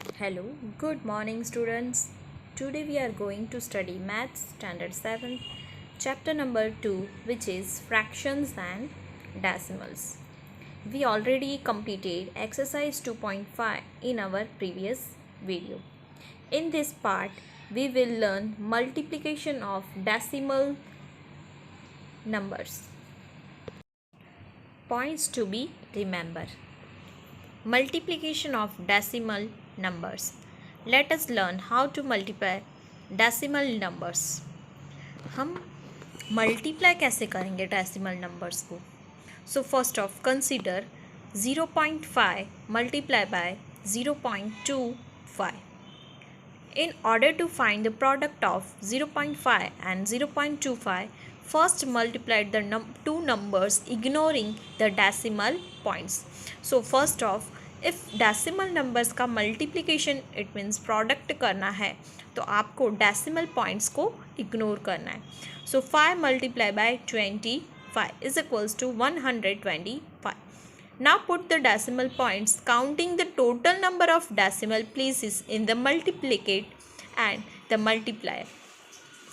Hello, good morning, students. Today we are going to study Maths Standard 7, chapter number 2, which is fractions and decimals. We already completed exercise 2.5 in our previous video. In this part, we will learn multiplication of decimal numbers. Points to be remembered. Multiplication of decimal numbers. Let us learn how to multiply decimal numbers. हम multiply कैसे करेंगे decimal numbers को? सो first of consider 0.5 multiply by 0.25. In order to find the product of 0.5 and 0.25, first multiply the two numbers ignoring the decimal points. So first off, if decimal numbers का multiplication it means product करना है तो आपको decimal points को ignore करना है. So 5 multiplied by 25 is equals to 125. Now put the decimal points counting the total number of decimal places in the multiplicate and the multiplier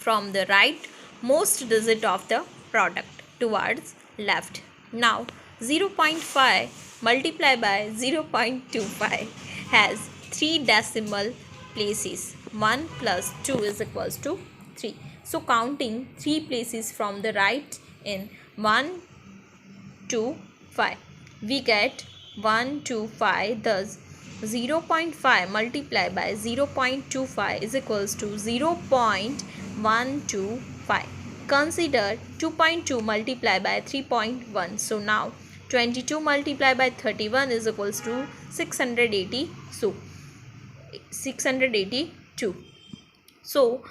from the right most digit of the product towards left. Now 0.5 multiplied by 0.25 has 3 decimal places. 1 plus 2 is equals to 3. So counting 3 places from the right in 1, 2, 5. We get 1, 2, 5. Thus 0.5 multiplied by 0.25 is equals to 0.125. Consider 2.2 multiplied by 3.1. So now 22 multiplied by 31 is equals to 680. So 682. So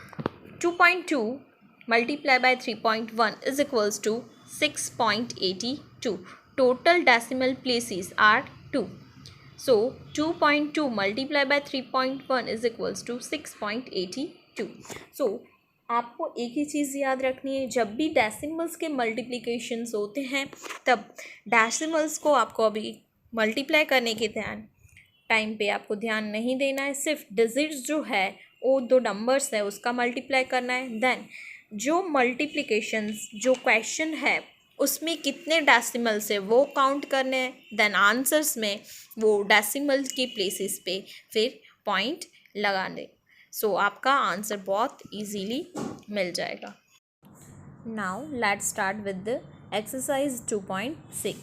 2.2 multiplied by 3.1 is equals to 6.82. Total decimal places are 2. So 2.2 multiplied by 3.1 is equals to 6.82. So आपको एक ही चीज़ याद रखनी है, जब भी decimals के multiplications होते हैं तब डेसिमल्स को आपको अभी मल्टीप्लाई करने के टाइम पे आपको ध्यान नहीं देना है. सिर्फ डिजिट्स जो है वो दो नंबर्स है उसका मल्टीप्लाई करना है. देन जो मल्टीप्लिकेशंस जो क्वेश्चन है उसमें कितने डेसिमल्स है वो काउंट करने हैं. देन आंसर्स में वो डेसिमल के प्लेसेस पे फिर पॉइंट लगाने. सो आपका आंसर बहुत इजीली मिल जाएगा. Now let's start with the exercise 2.6.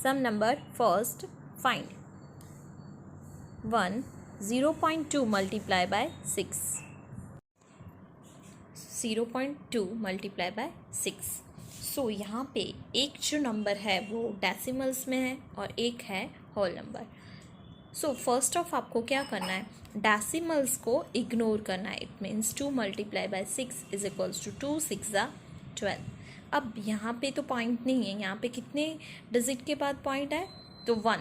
Sum number first find 1 0.2 multiply by 6. 0.2 multiply by 6. So यहाँ पे एक जो नंबर है वो डेसिमल्स में है और एक है whole number. So first of आपको क्या करना है, डेसिमल्स को इग्नोर करना है. It means 2 multiply by 6 is equals to 2 6 12. अब यहाँ पे तो पॉइंट नहीं है, यहाँ पे कितने डिजिट के बाद पॉइंट है तो 1.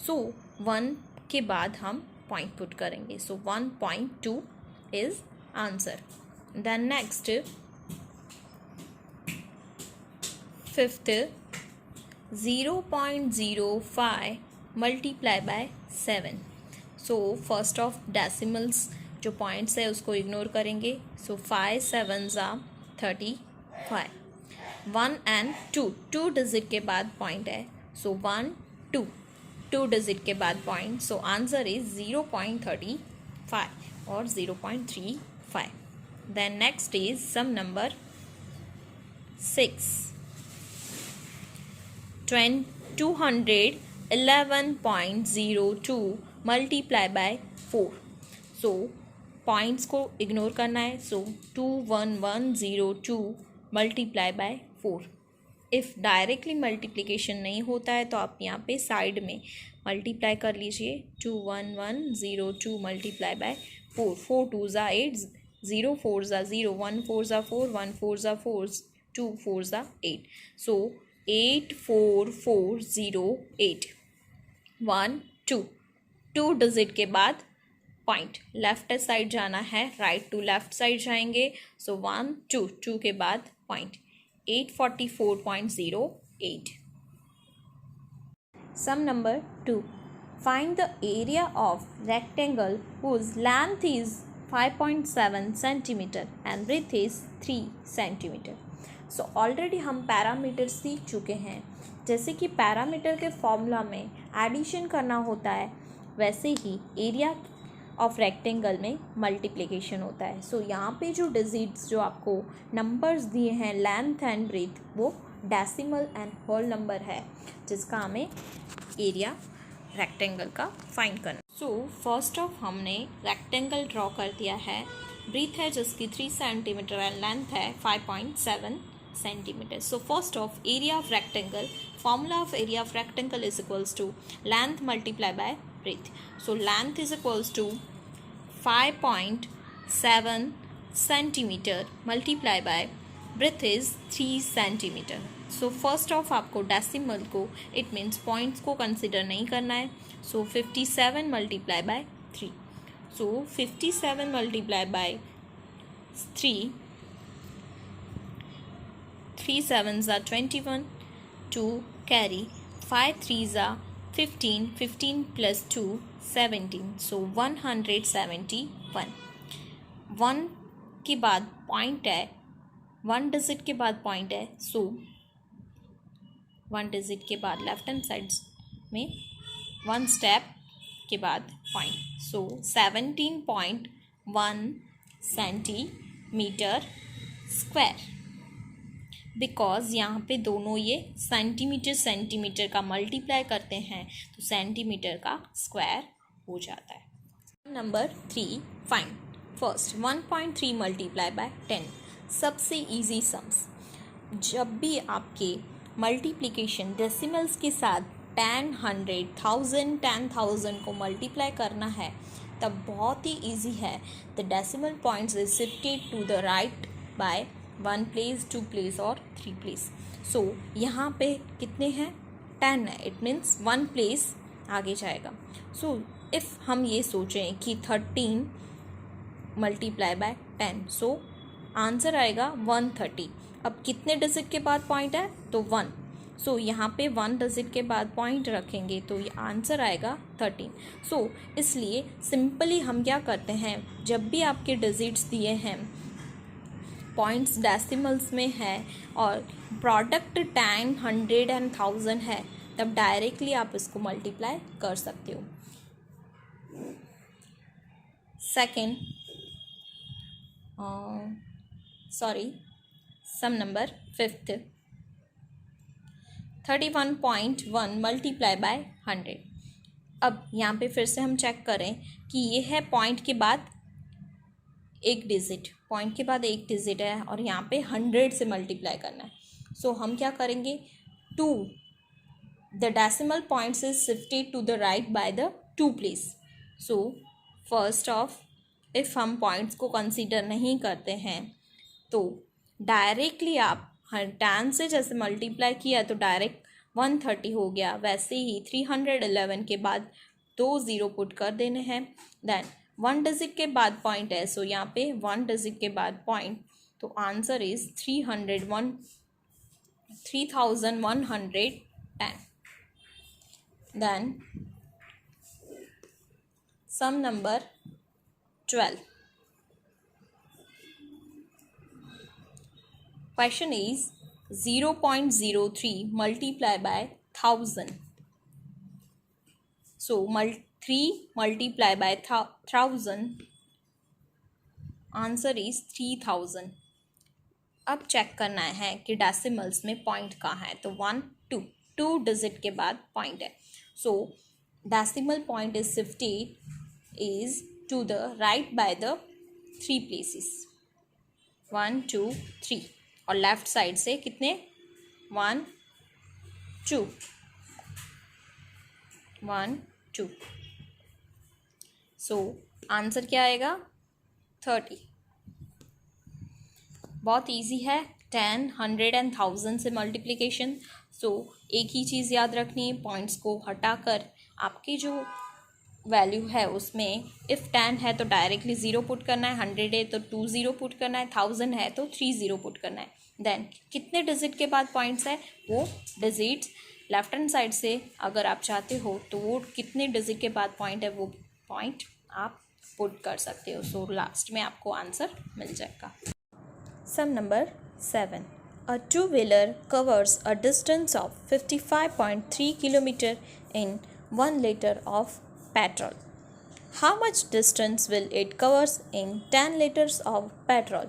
सो 1 के बाद हम पॉइंट पुट करेंगे. So 1.2 is answer. Then next fifth 0.05 multiply by 7. So first of decimals जो पॉइंट्स है उसको इग्नोर करेंगे. सो 5 7 35. 1 एंड 2 डिजिट के बाद पॉइंट है. सो 1 2 डिजिट के बाद पॉइंट. सो आंसर इज 0.35 और 0.35. Then next is sum number 6 211.02 multiply by 4. So points को इग्नोर करना है. So 21102 multiply by 4. If directly multiplication नहीं होता है तो आप यहाँ पे साइड में मल्टीप्लाई कर लीजिए. 21102 मल्टीप्लाई बाय 4. 4 2 ज़ा 8, 0 4 ज़ा 0, 1 4 ज़ा 4, 1 4 ज़ा 4, 2 4 ज़ा 8. सो 84408. 1 2 डिजिट के बाद पॉइंट लेफ्ट साइड जाना है, राइट टू लेफ्ट साइड जाएंगे. सो 1 2 के बाद point 844.08. Sum number 2 Find the area of rectangle whose length is 5.7 centimeter and width is 3 centimeter. So already हम पैरामीटर सीख चुके हैं. जैसे कि पैरामीटर के फॉर्मूला में एडिशन करना होता है, वैसे ही एरिया ऑफ रेक्टेंगल में मल्टीप्लिकेशन होता है. सो यहाँ पे जो डिजिट्स जो आपको नंबर्स दिए हैं लेंथ एंड ब्रेथ, वो डेसिमल एंड होल नंबर है, जिसका हमें एरिया रेक्टेंगल का फाइंड करना. सो फर्स्ट ऑफ हमने रेक्टेंगल ड्रॉ कर दिया है. ब्रीथ है जिसकी 3 सेंटीमीटर एंड लेंथ है 5.7 centimetre. So first of area of rectangle, formula of area of rectangle is equals to length multiply by breadth. So length is equals to 5.7 centimetre multiply by breadth is 3 centimetre. So first of आपको decimal को, it means points को consider नहीं करना है. So 57 multiply by 3. So 57 multiply by 3, 3 sevens are 21, 2 carry, 5 threes are 15, 15 plus 2 17. So 171. 1 के बाद point है, 1 digit के बाद पॉइंट है. सो 1 डिजिट के बाद लेफ्ट हैंड साइड में 1 स्टेप के बाद point. So 17.1 centimetre square. Because यहाँ पे दोनों ये सेंटीमीटर का मल्टीप्लाई करते हैं तो सेंटीमीटर का स्क्वायर हो जाता है. Number 3 find. First 1.3 multiply by 10. सबसे इजी सम्स. जब भी आपके मल्टीप्लिकेशन डेसिमल्स के साथ 10, 100, 1000, 10,000 को मल्टीप्लाई करना है, तब बहुत ही इजी है. The decimal points is shifted to the right by 1 place, 2 place और 3 place. सो यहाँ पे कितने हैं? 10 है. इट मीन्स 1 place आगे जाएगा. सो इफ़ हम ये सोचें कि 13 मल्टीप्लाई बाय 10, सो आंसर आएगा 130. अब कितने डिजिट के बाद पॉइंट है? तो 1. सो यहाँ पे 1 डिजिट के बाद पॉइंट रखेंगे तो ये आंसर आएगा 13. सो इसलिए सिंपली हम क्या करते हैं, जब भी आपके डिजिट्स दिए हैं, पॉइंट्स डेसिमल्स में है और प्रोडक्ट 10, 100 एंड 1000 है, तब डायरेक्टली आप इसको मल्टीप्लाई कर सकते हो. Second, sum number 5th. 31.1 multiply by 100. अब यहाँ पे फिर से हम चेक करें कि ये है पॉइंट के बाद एक डिजिट, पॉइंट के बाद एक डिजिट है और यहाँ पे 100 से मल्टीप्लाई करना है. सो हम क्या करेंगे, 2 the decimal points is shifted to the right by the 2 place. So first of if हम पॉइंट्स को कंसीडर नहीं करते हैं तो डायरेक्टली आप 10 से जैसे मल्टीप्लाई किया तो डायरेक्ट 130 हो गया. वैसे ही 311 के बाद 2 0 पुट कर देने हैं. देन 1 डिजिट के बाद पॉइंट है, सो यहाँ पे 1 डिजिट के बाद पॉइंट, तो answer is 3110. Then sum number 12. Question is 0.03 multiply by 1000. So 3 multiply by 1000, answer is 3000. अब चेक करना है कि डेसिमल्स में पॉइंट कहाँ है. तो 1, 2 डिजिट के बाद पॉइंट है. So decimal point is shifted is to the right by the 3 places. 1, 2, 3 और लेफ्ट साइड से कितने? 1, 2, 1, 2. सो आंसर क्या आएगा? 30. बहुत इजी है. 10, 100 एंड 1000 से मल्टीप्लिकेशन. सो एक ही चीज़ याद रखनी है, पॉइंट्स को हटाकर आपकी जो वैल्यू है उसमें इफ़ 10 है तो डायरेक्टली 0 पुट करना है, 100 है तो 2 0 पुट करना है, 1000 है तो 3 0 पुट करना है. देन कितने डिजिट के बाद पॉइंट्स है? वो डिजिट्स लेफ्ट हैंड साइड से अगर आप चाहते हो तो वो कितने डिजिट के बाद पॉइंट है वो पॉइंट आप पुट कर सकते हो. सो लास्ट में आपको आंसर मिल जाएगा. सम number 7. A two-wheeler covers a distance of 55.3 km in 1 liter of petrol. How much distance will it cover in 10 liters of petrol?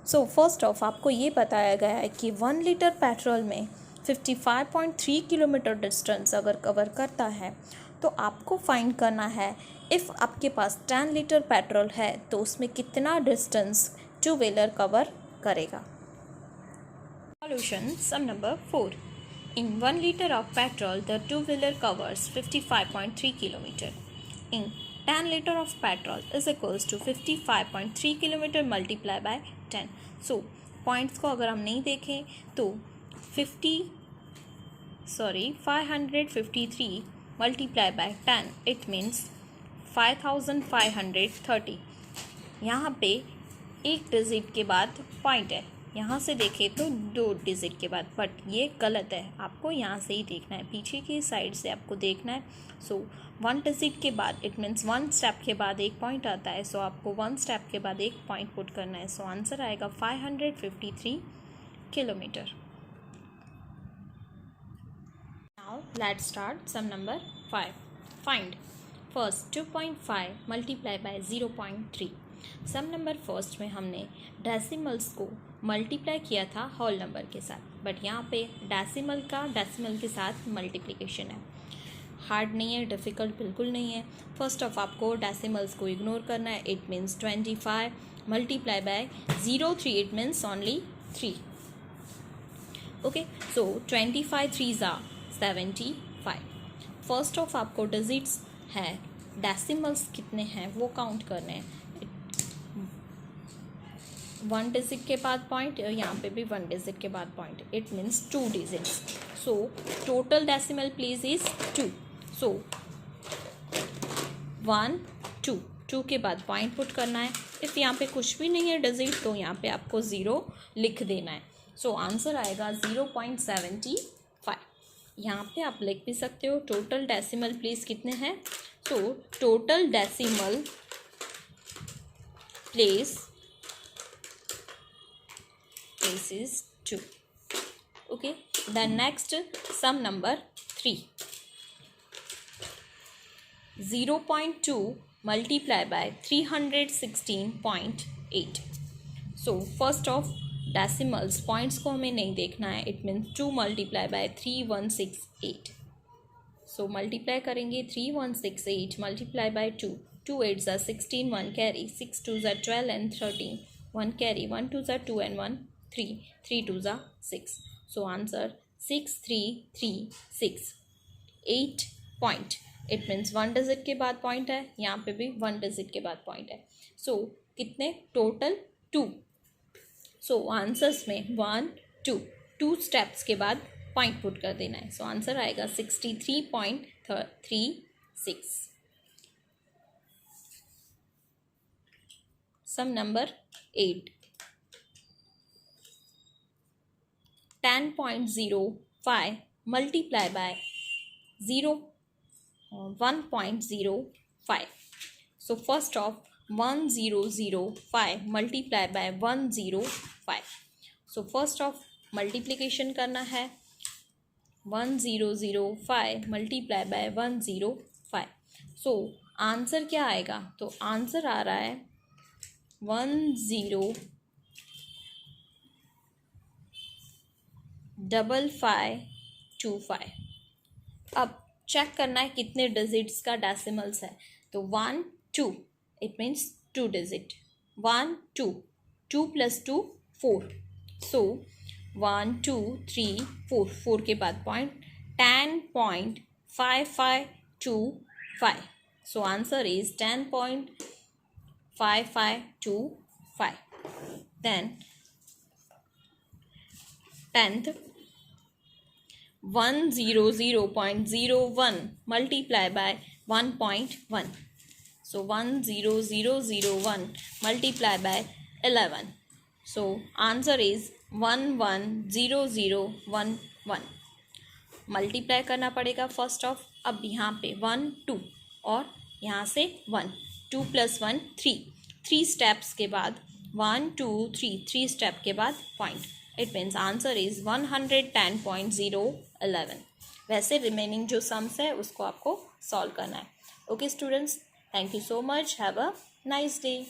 So first of आपको ये बताया गया है कि 1 लीटर पेट्रोल में 55.3 किलोमीटर डिस्टेंस अगर कवर करता है तो आपको फाइंड करना है इफ़ आपके पास 10 लीटर पेट्रोल है तो उसमें कितना डिस्टेंस टू व्हीलर कवर करेगा. Solution. Sum number 4. In 1 liter of petrol, the two-wheeler covers 55.3 kilometer. In 10 liter of petrol is equals to 55.3 kilometer multiplied by 10. So points को अगर हम नहीं देखें तो 553 multiplied by 10 it means 5530. यहाँ पे एक डिजिट के बाद पॉइंट है, यहाँ से देखें तो 2 डिजिट के बाद, बट ये गलत है. आपको यहाँ से ही देखना है, पीछे की साइड से आपको देखना है. सो 1 डिजिट के बाद इट मीन्स 1 स्टेप के बाद एक पॉइंट आता है. सो आपको 1 स्टेप के बाद एक पॉइंट पुट करना है. सो आंसर आएगा 553 kilometre. Now let's start sum number 5. Find first 2.5 multiply by 0.3. Sum number first में हमने डेसिमल्स को मल्टीप्लाई किया था होल नंबर के साथ, बट यहाँ पे डेसिमल का डेसिमल के साथ मल्टीप्लिकेशन है. हार्ड नहीं है, डिफ़िकल्ट बिल्कुल नहीं है. फर्स्ट ऑफ आपको डेसिमल्स को इग्नोर करना है. It means 25 multiply by 03 it means only 3. Okay, so 25 3s are 75. First of आपको डिजिट्स है, डेसिमल्स कितने हैं वो काउंट करने हैं. 1 डिजिट के बाद पॉइंट, यहाँ पे भी 1 डिजिट के बाद point, it means 2 digits. So total decimal place is 2. सो 1 2 2 के बाद पॉइंट पुट करना है. इफ़ यहाँ पे कुछ भी नहीं है डिजिट तो यहाँ पे आपको 0 लिख देना है. सो आंसर आएगा 0.75. यहाँ पे आप लिख भी सकते हो टोटल डेसिमल प्लेस कितने हैं. So total decimal place is 2. Okay, the next sum number 3. 0.2 multiply by 316.8. so first of decimals points को हमें नहीं देखना है. it means 2 multiply by 3168. so multiply करेंगे 3168 multiply by 2. 2 8s are 16, 1 carry, 6 2s are 12 and 13, 1 carry, 1 2s are 2 and 1 3, 3 2s are 6. So answer 6336. 8 point. It means 1 digit के बाद point है, यहाँ पे भी 1 डिजिट के बाद पॉइंट है. सो कितने टोटल 2. सो आंसर्स में 1 2 स्टेप्स के बाद पॉइंट पुट कर देना है. सो आंसर आएगा 63.36. सम number 8. 10.05 multiply by 1.05. so first of 1005 multiply by 105. so first of multiplication करना है. 1005 multiply by 105. so आंसर क्या आएगा, तो आंसर आ रहा है 105525. अब चेक करना है कितने डिजिट्स का डेसिमल्स है. तो 1 2 इट मीन्स 2 डिजिट. 1 2 2 + 2 4. सो 1 2 3 4 4 के बाद point 10.5525. So answer is 10.5525. Then 10th 100.01 multiply by 1.1. so 10001 multiply by 11. so answer is 110011. Multiply करना पड़ेगा फर्स्ट ऑफ। अब यहाँ पे 1 2 और यहाँ से 1, 2 + 1 3 स्टेप्स के बाद 1 2 3 स्टेप के बाद point. It means answer is 110.011। वैसे रिमेनिंग जो सम्स है उसको आपको सॉल्व करना है। Okay students, thank you so much, have a nice day.